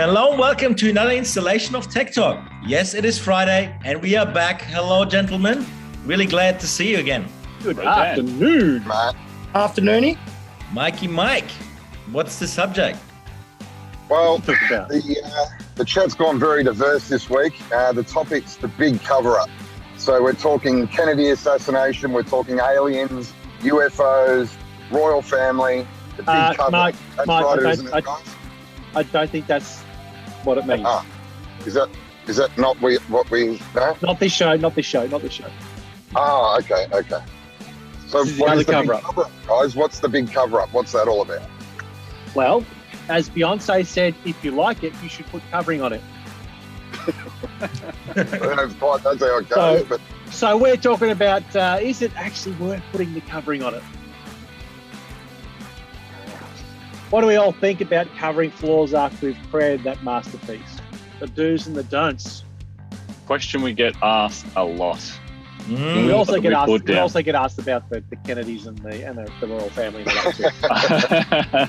Hello and welcome to another installation of TechTalk. Yes, it is Friday and we are back. Hello, gentlemen. Really glad to see you again. Good afternoon, Matt. Afternoony. Mikey Mike, what's the subject? Well, the chat's gone very diverse this week. The topic's the big cover-up. So we're talking Kennedy assassination, we're talking aliens, UFOs, royal family, the big cover-up. Mike, That's right, isn't it, guys? I don't think that's what it means. Is that not what we know? Not this show. Oh, okay. So This is what the is the big cover-up. cover-up, guys? What's the big cover-up? What's that all about? Well, as Beyonce said, if you like it, you should put covering on it. I don't know if quite that's how it goes, but So we're talking about, is it actually worth putting the covering on it? What do we all think about covering floors after we've created that masterpiece? The do's and the don'ts. Question we get asked a lot. We also get asked. put We down. also get asked about the Kennedys and the royal family. And that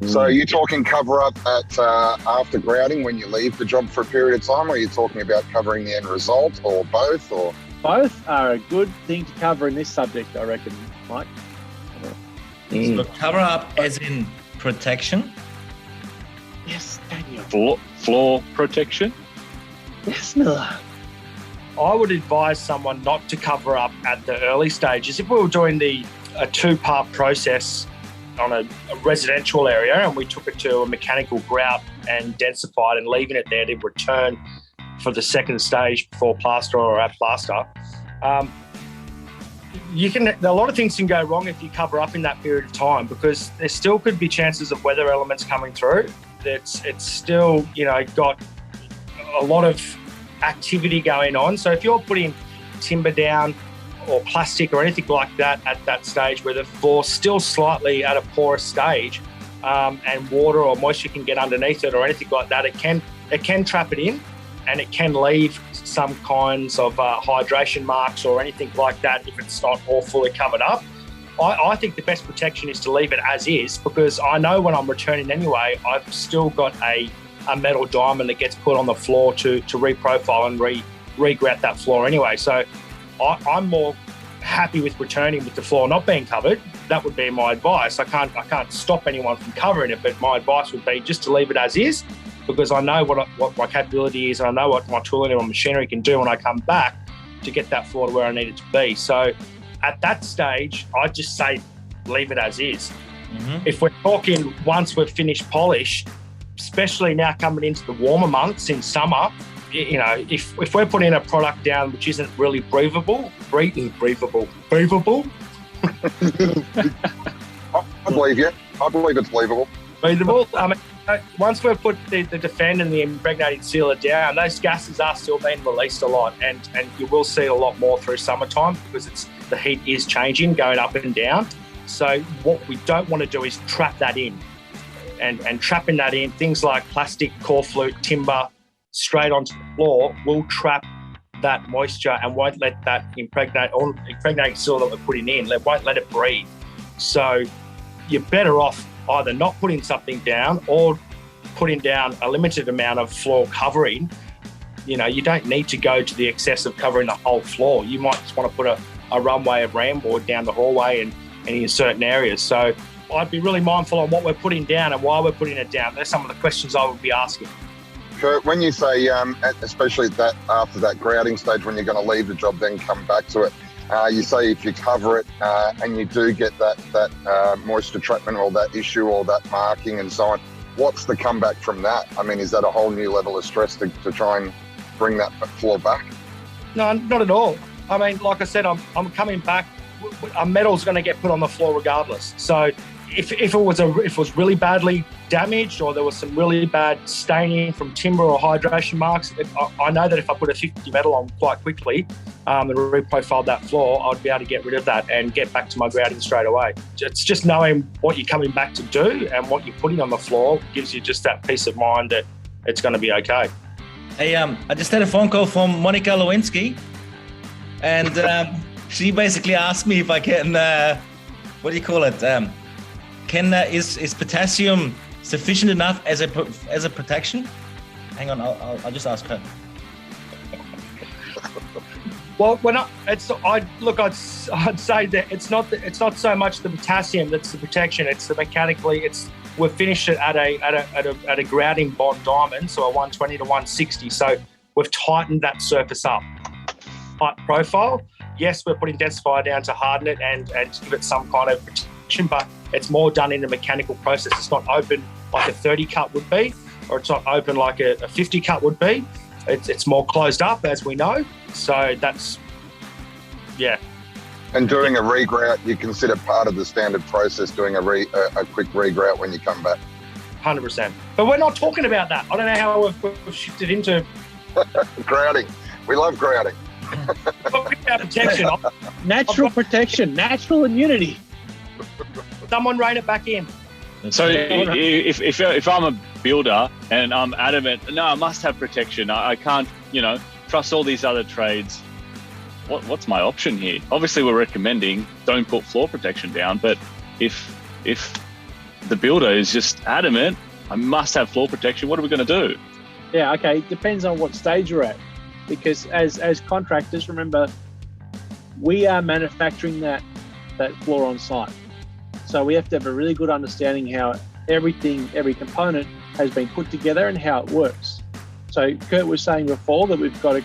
too. So are you talking cover-up at after grouting when you leave the job for a period of time, or are you talking about covering the end result, or both? Or Both are a good thing to cover in this subject, I reckon, Mike. So cover up as in protection? Yes, Daniel. Floor protection. Yes, Miller. I would advise someone not to cover up at the early stages. If we were doing a two-part process on a residential area and we took it to a mechanical grout and densified and leaving it there to return for the second stage before plaster or at plaster, a lot of things can go wrong if you cover up in that period of time, because there still could be chances of weather elements coming through. It's still, got a lot of activity going on. So if you're putting timber down or plastic or anything like that at that stage where the floor's still slightly at a porous stage, and water or moisture can get underneath it or anything like that, it can trap it in, and it can leave some kinds of hydration marks or anything like that if it's not all fully covered up. I think the best protection is to leave it as is, because I know when I'm returning anyway, I've still got a metal diamond that gets put on the floor to reprofile and regrout that floor anyway. So I'm more happy with returning with the floor not being covered. That would be my advice. I can't stop anyone from covering it, but my advice would be just to leave it as is, because I know what my capability is, and I know what my tooling and my machinery can do when I come back to get that floor to where I need it to be. So at that stage, I'd just say leave it as is. Mm-hmm. If we're talking once we've finished polish, especially now coming into the warmer months in summer, if we're putting a product down which isn't really breathable. I believe you. I believe it's believable. Breathable. Once we've put the defend and the impregnated sealer down, those gases are still being released a lot, and you will see it a lot more through summertime because the heat is changing, going up and down. So what we don't want to do is trap that in, and trapping that in, things like plastic, core flute, timber, straight onto the floor will trap that moisture and won't let that impregnated sealer that we're putting in, won't let it breathe. So you're better off either not putting something down or putting down a limited amount of floor covering. You don't need to go to the excess of covering the whole floor. You might just want to put a runway of ram board down the hallway and in certain areas. So I'd be really mindful on what we're putting down and why we're putting it down. They're some of the questions I would be asking. Kurt, when you say, especially that after that grouting stage, when you're going to leave the job, then come back to it, you say if you cover it and you do get that moisture treatment or that issue or that marking and so on, what's the comeback from that? I mean, is that a whole new level of stress to try and bring that floor back? No, not at all. I mean, like I said, I'm coming back. A metal's going to get put on the floor regardless. So if it was really badly damaged or there was some really bad staining from timber or hydration marks, I know that if I put a 50 metal on quite quickly and reprofiled that floor, I'd be able to get rid of that and get back to my grouting straight away. It's just knowing what you're coming back to do and what you're putting on the floor gives you just that peace of mind that it's going to be okay. Hey, I just had a phone call from Monica Lewinsky, and she basically asked me if I can, is potassium sufficient enough as a protection? Hang on, I'll just ask her. Well, I'd say that it's not so much the potassium that's the protection. It's the mechanically. We've finished it at a grouting bond diamond, so a 120 to 160. So we've tightened that surface up. Tight profile. Yes, we're putting densifier down to harden it and give it some kind of protection, but it's more done in a mechanical process. It's not open like a 30 cut would be, or it's not open like a 50 cut would be. It's more closed up, as we know. So that's, yeah. And doing a regrout, you consider part of the standard process doing a quick regrout when you come back. 100%. But we're not talking about that. I don't know how we've shifted into grouting. We love grouting. talking about protection. Natural protection, natural immunity. Someone rein it back in. So if I'm a builder and I'm adamant, no, I must have protection. I can't, trust all these other trades. What's my option here? Obviously, we're recommending don't put floor protection down. But if the builder is just adamant, I must have floor protection, what are we going to do? Yeah, okay. It depends on what stage you're at. Because as contractors, remember, we are manufacturing that floor on site. So we have to have a really good understanding how every component has been put together and how it works. So Kurt was saying before that we've got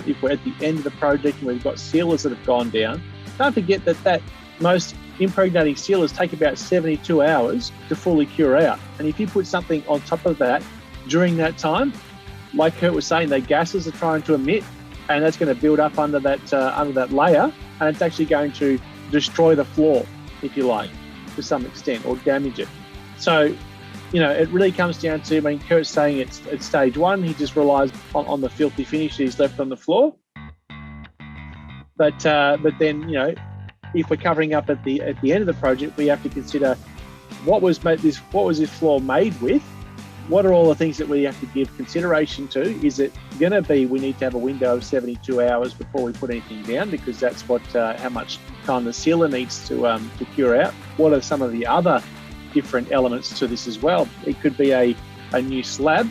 if we're at the end of the project and we've got sealers that have gone down, don't forget that most impregnating sealers take about 72 hours to fully cure out. And if you put something on top of that during that time, like Kurt was saying, the gases are trying to emit, and that's going to build up under that layer, and it's actually going to destroy the floor, if you like, to some extent, or damage it. So, it really comes down to, Kurt's saying it's stage one. He just relies on the filthy finish he's left on the floor. But then, if we're covering up at the end of the project, we have to consider what was this floor made with. What are all the things that we have to give consideration to? Is it going to be we need to have a window of 72 hours before we put anything down, because that's how much time the sealer needs to cure out? What are some of the other different elements to this as well? It could be a new slab.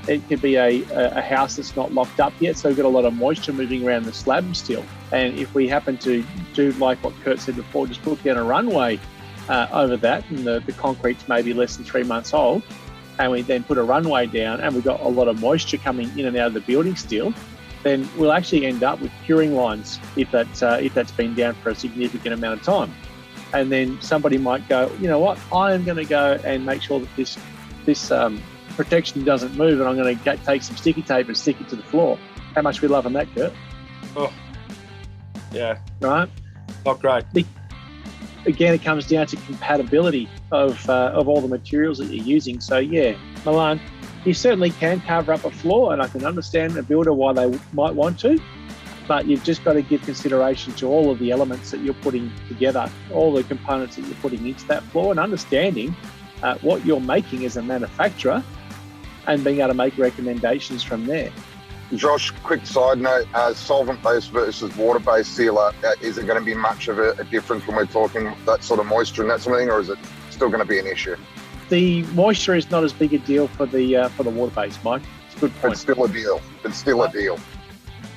It could be a house that's not locked up yet, so we've got a lot of moisture moving around the slab still. And if we happen to do like what Kurt said before, just put down a runway over that, and the concrete's maybe less than 3 months old, and we then put a runway down and we've got a lot of moisture coming in and out of the building still, then we'll actually end up with curing lines if that's been down for a significant amount of time. And then somebody might go, you know what, I am going to go and make sure that this protection doesn't move, and I'm going to take some sticky tape and stick it to the floor. How much we loving that, Kurt? Oh, yeah. Right? Not great. Again, it comes down to compatibility of all the materials that you're using. So yeah, Milan, you certainly can cover up a floor, and I can understand a builder why they might want to, but you've just got to give consideration to all of the elements that you're putting together, all the components that you're putting into that floor, and understanding what you're making as a manufacturer, and being able to make recommendations from there. Josh, quick side note, solvent-based versus water-based sealer, is it going to be much of a difference when we're talking that sort of moisture and that sort of thing, or is it still going to be an issue? The moisture is not as big a deal for the water-based, Mike. It's a good point. It's still a deal. It's still a deal.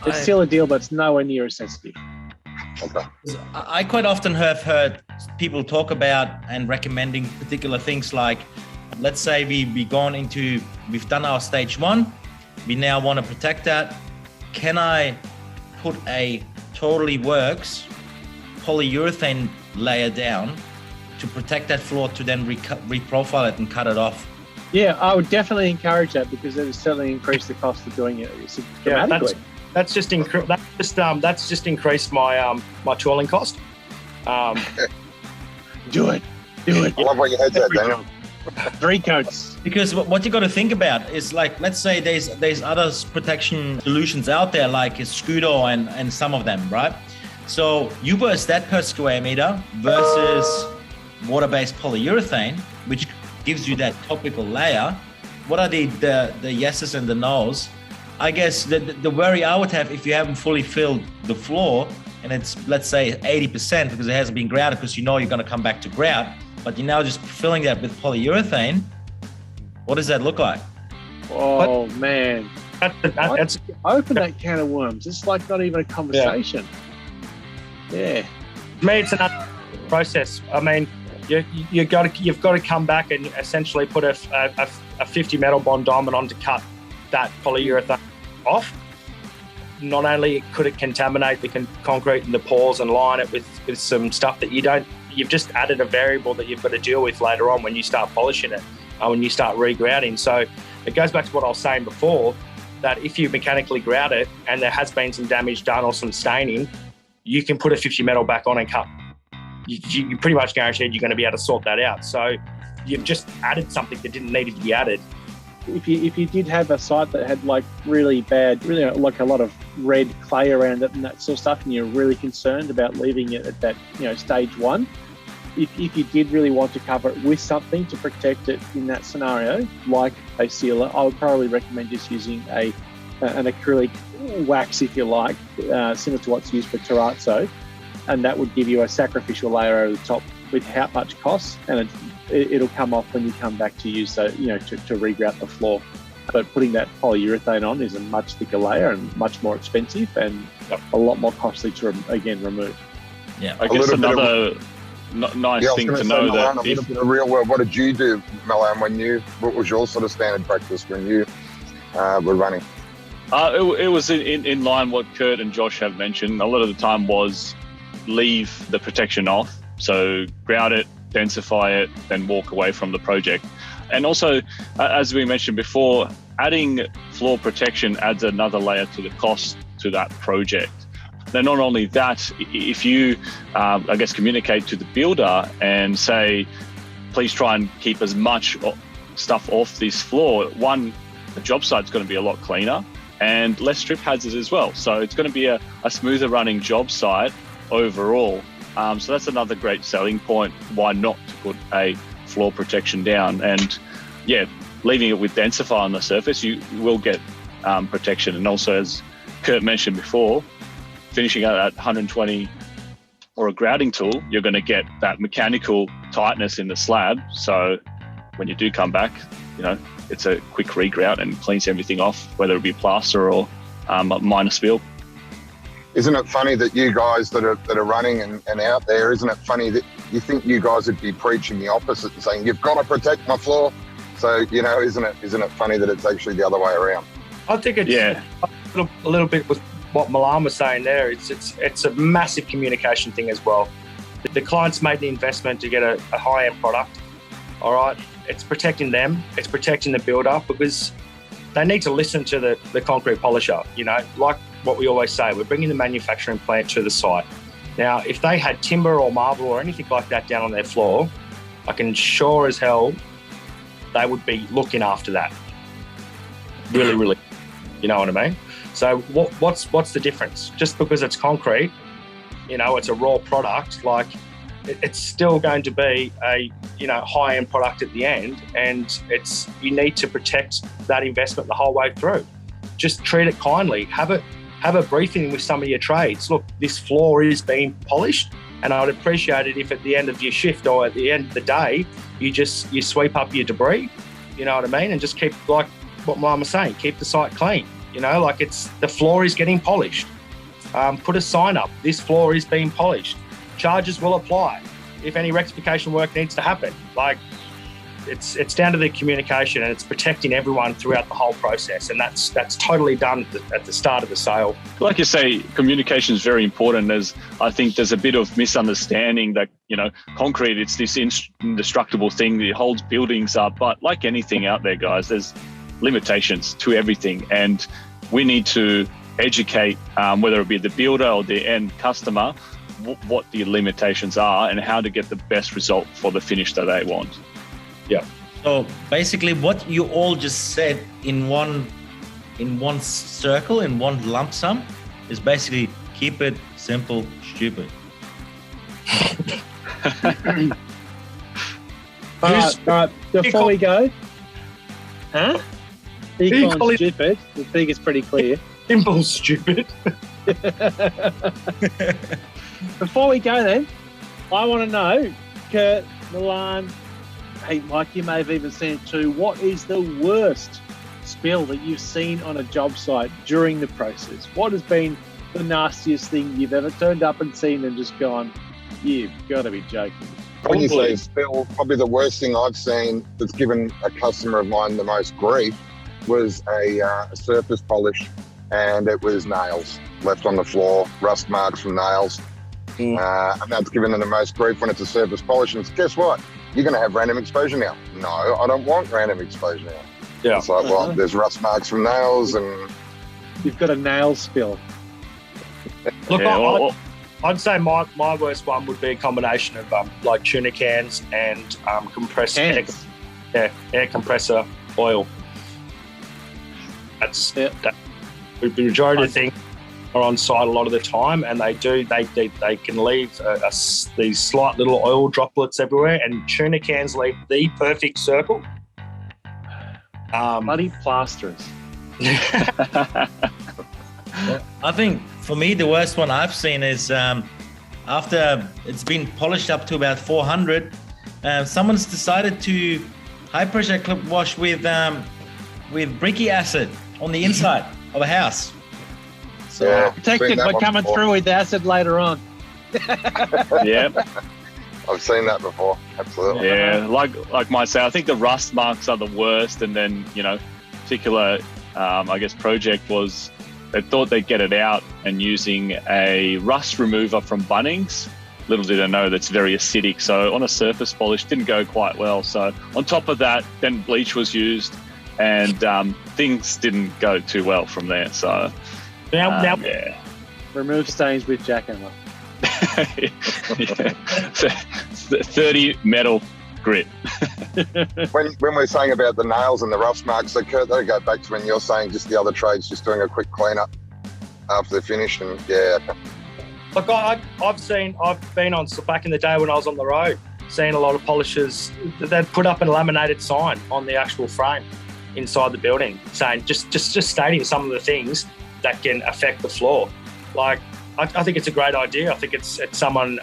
It's still a deal, but it's nowhere near as sensitive. Okay. I quite often have heard people talk about and recommending particular things like, let's say we've done our stage one, we now want to protect that. Can I put a totally works polyurethane layer down to protect that floor to then reprofile it and cut it off? Yeah, I would definitely encourage that, because it would certainly increase the cost of doing it dramatically. That's just increased my my tooling cost. Do it. I love where your head's at, Daniel. 3 coats. Because what you got to think about is, like, let's say there's other protection solutions out there, like Scudo and some of them, right? So you versus that per square meter versus water-based polyurethane, which gives you that topical layer. What are the yeses and the nos? I guess the worry I would have, if you haven't fully filled the floor and it's, let's say, 80% because it hasn't been grouted, because you're going to come back to grout, but you're now just filling that with polyurethane, What does that look like? Oh, man. That's Open that can of worms. It's like not even a conversation. Yeah. to me, it's another process. I mean, you've got to come back and essentially put a 50 metal bond diamond on to cut that polyurethane off. Not only could it contaminate the concrete and the pores and line it with some stuff that you've just added a variable that you've got to deal with later on when you start polishing it, when you start regrouting. So it goes back to what I was saying before, that if you mechanically grout it and there has been some damage done or some staining, you can put a 50 metal back on and cut. You're pretty much guaranteed you're going to be able to sort that out. So you've just added something that didn't need to be added. If you did have a site that had like really like a lot of red clay around it and that sort of stuff, and you're really concerned about leaving it at that, stage one, if you did really want to cover it with something to protect it in that scenario, like a sealer, I would probably recommend just using an acrylic wax, if you like, similar to what's used for terrazzo, and that would give you a sacrificial layer over the top without much cost, and it'll come off when you come back to use to regrout the floor. But putting that polyurethane on is a much thicker layer and much more expensive and a lot more costly to remove. Yeah, I guess another nice thing to know that a little bit of real world. What did you do, Milan? What was your sort of standard practice when you were running? It was in line what Kurt and Josh have mentioned. A lot of the time was leave the protection off, so grout it, densify it, then walk away from the project. And also, as we mentioned before, adding floor protection adds another layer to the cost to that project. Then not only that, if you, communicate to the builder and say, please try and keep as much stuff off this floor, one, the job site's going to be a lot cleaner and less strip hazards as well. So it's going to be a smoother running job site overall. So that's another great selling point. Why not to put a floor protection down? And leaving it with densify on the surface, you will get protection. And also, as Kurt mentioned before, finishing out at 120 or a grouting tool, you're going to get that mechanical tightness in the slab. So when you do come back, it's a quick regrout and cleans everything off, whether it be plaster or a minor spill. Isn't it funny that you guys that are running and out there, isn't it funny that you think you guys would be preaching the opposite and saying, you've got to protect my floor? So, isn't it funny that it's actually the other way around? I think it's a little bit with what Milan was saying there. It's a massive communication thing as well. The client's made the investment to get a high-end product, all right? It's protecting them, it's protecting the builder, because they need to listen to the concrete polisher, like what we always say, we're bringing the manufacturing plant to the site. Now, if they had timber or marble or anything like that down on their floor, I can sure as hell they would be looking after that. Really, really, you know what I mean? So what's the difference? Just because it's concrete, it's a raw product, like it's still going to be a high-end product at the end, and you need to protect that investment the whole way through. Just treat it kindly. Have a briefing with some of your trades. Look, this floor is being polished, and I'd appreciate it if at the end of your shift or at the end of the day, you sweep up your debris, you know what I mean? And just keep, like what Mum was saying, keep the site clean. Like the floor is getting polished. Put a sign up, this floor is being polished. Charges will apply if any rectification work needs to happen. Like it's down to the communication, and it's protecting everyone throughout the whole process, and that's totally done at the start of the sale. Like you say, communication is very important, as I think there's a bit of misunderstanding that concrete, it's this indestructible thing that holds buildings up, but like anything out there, guys, there's limitations to everything, and we need to educate whether it be the builder or the end customer what the limitations are and how to get the best result for the finish that they want. Yeah. So basically what you all just said in one circle, in one lump sum, is basically keep it simple, stupid. All right, before we go, Econ stupid. I think it's pretty clear. Simple, stupid. Before we go then, I want to know, Kurt, Milan, Hey, Mike, you may have even seen it too. What is the worst spill that you've seen on a job site during the process? What has been the nastiest thing you've ever turned up and seen and just gone, you've got to be joking? When you say spill, probably the worst thing I've seen that's given a customer of mine the most grief was a surface polish, and it was nails left on the floor, rust marks from nails. And that's given them the most grief when it's a surface polish. And guess what? You're going to have random exposure now. No, I don't want random exposure now. Yeah. It's like, well, there's rust marks from nails and... You've got a nail spill. Look, I'd say my worst one would be a combination of like tuna cans and compressor air compressor oil. That's the majority of things are on site a lot of the time, and they can leave these slight little oil droplets everywhere, and tuna cans leave the perfect circle. Bloody plasterers. Well, I think for me, the worst one I've seen is after it's been polished up to about 400, someone's decided to high pressure clip wash with bricky acid on the inside of a house. So Yeah, protected by coming through with acid later on. Yeah. I've seen that before, absolutely. Yeah, like myself, I think the rust marks are the worst. And then, particular, I guess, project was they thought they'd get it out and using a rust remover from Bunnings. Little did I know that's very acidic. So on a surface polish, didn't go quite well. So on top of that, then bleach was used and things didn't go too well from there. So Now, yeah. Remove stains with jackhammer. 30 metal grit. When we're saying about the nails and the rust marks, so Kurt, they go back to when you're saying just the other trades just doing a quick cleanup after they're finished, and look, I've been on back in the day when I was on the road, seen a lot of polishers that put up a laminated sign on the actual frame inside the building, saying just stating some of the things that can affect the floor. Like, I think it's a great idea. I think it's someone,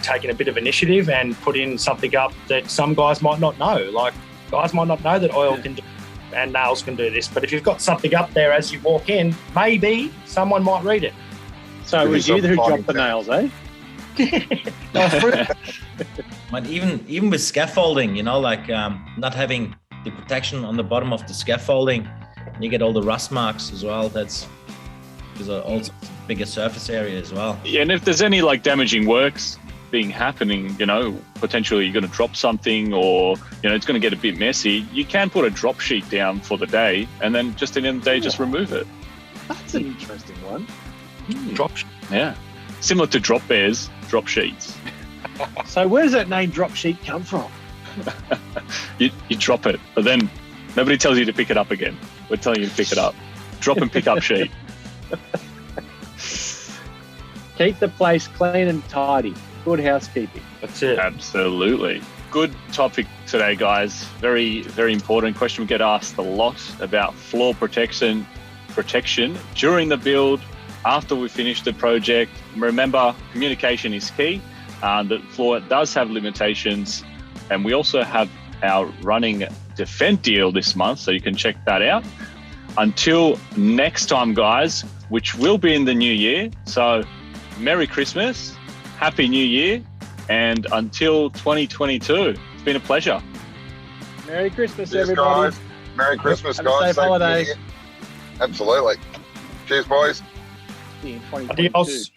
taking a bit of initiative and put in something up that some guys might not know. Like, guys might not know that oil can do and nails can do this. But if you've got something up there as you walk in, maybe someone might read it. So it was you who dropped the nails, eh? But even with scaffolding, not having the protection on the bottom of the scaffolding, you get all the rust marks as well. There's also a bigger surface area as well. Yeah, and if there's any damaging works happening, potentially you're going to drop something or, it's going to get a bit messy, you can put a drop sheet down for the day and then just in the end of the day, just remove it. That's an interesting one. Drop sheet. Yeah. Similar to drop bears, drop sheets. So where does that name drop sheet come from? You drop it, but then nobody tells you to pick it up again. We're telling you to pick it up. Drop and pick up sheet. Keep the place clean and tidy. Good housekeeping. That's it. Absolutely. Good topic today, guys. Very, very important question. We get asked a lot about floor protection during the build, after we finish the project. Remember, communication is key. The floor does have limitations, and we also have our running Defend deal this month, so you can check that out. Until next time, guys, which will be in the new year. So Merry Christmas, Happy New Year, and until 2022. It's been a pleasure. Merry Christmas, cheers, everybody. guys. Merry Christmas, Have a guys. safe holiday. Absolutely. Cheers, boys. See you in 2022. Adios.